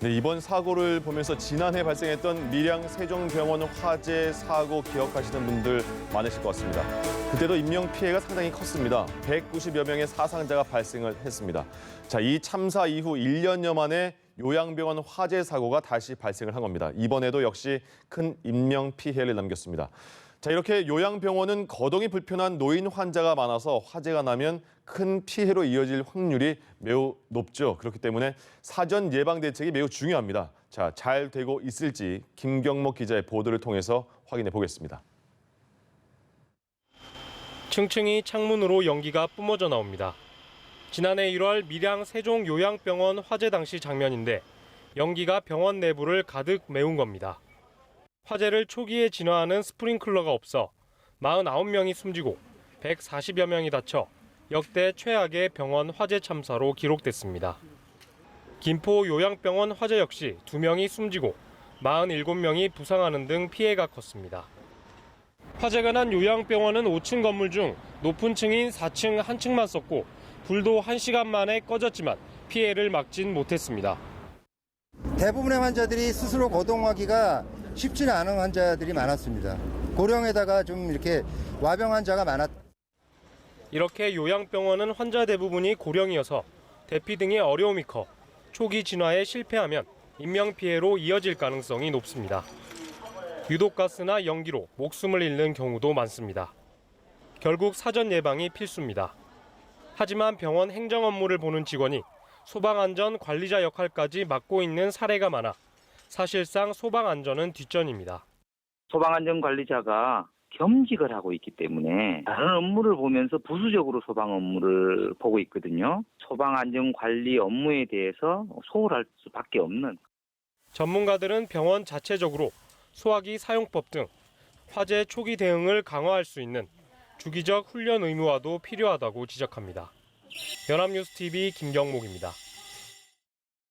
네, 이번 사고를 보면서 지난해 발생했던 밀양 세종병원 화재 사고 기억하시는 분들 많으실 것 같습니다. 그때도 인명 피해가 상당히 컸습니다. 190여 명의 사상자가 발생을 했습니다. 자, 이 참사 이후 1년여 만에 요양병원 화재 사고가 다시 발생을 한 겁니다. 이번에도 역시 큰 인명 피해를 남겼습니다. 자, 이렇게 요양병원은 거동이 불편한 노인 환자가 많아서 화재가 나면 큰 피해로 이어질 확률이 매우 높죠. 그렇기 때문에 사전 예방 대책이 매우 중요합니다. 자, 잘 되고 있을지 김경목 기자의 보도를 통해서 확인해 보겠습니다. 층층이 창문으로 연기가 뿜어져 나옵니다. 지난해 1월 밀양 세종 요양병원 화재 당시 장면인데 연기가 병원 내부를 가득 메운 겁니다. 화재를 초기에 진화하는 스프링클러가 없어 49명이 숨지고 140여 명이 다쳐 역대 최악의 병원 화재 참사로 기록됐습니다. 김포 요양병원 화재 역시 2명이 숨지고 47명이 부상하는 등 피해가 컸습니다. 화재가 난 요양병원은 5층 건물 중 높은 층인 4층 한 층만 썼고 불도 1시간 만에 꺼졌지만 피해를 막진 못했습니다. 대부분의 환자들이 스스로 거동하기가 쉽지는 않은 환자들이 많았습니다. 고령에다가 좀 이렇게 와병 환자가 많았다. 이렇게 요양병원은 환자 대부분이 고령이어서 대피 등의 어려움이 커 초기 진화에 실패하면 인명피해로 이어질 가능성이 높습니다. 유독가스나 연기로 목숨을 잃는 경우도 많습니다. 결국 사전 예방이 필수입니다. 하지만 병원 행정 업무를 보는 직원이 소방안전 관리자 역할까지 맡고 있는 사례가 많아 사실상 소방안전은 뒷전입니다. 소방안전관리자가 겸직을 하고 있기 때문에 다른 업무를 보면서 부수적으로 소방 업무를 보고 있거든요. 소방안전관리 업무에 대해서 소홀할 수밖에 없는. 전문가들은 병원 자체적으로 소화기 사용법 등 화재 초기 대응을 강화할 수 있는 주기적 훈련 의무화도 필요하다고 지적합니다. 연합뉴스TV 김경목입니다.